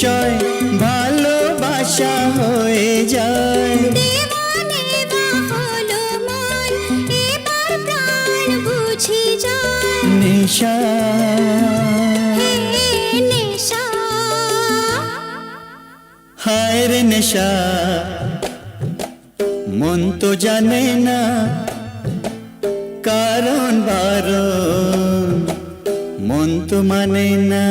নিশ্চয় ভালোবাসা হয়ে যায়। দেওয়ানে বা হলো মন, এবার প্রাণ বুঝি যায়। নেশা হে নেশা, হায় রে নেশা, মন তো জানে না কারণ বারণ, মন তো মানে না।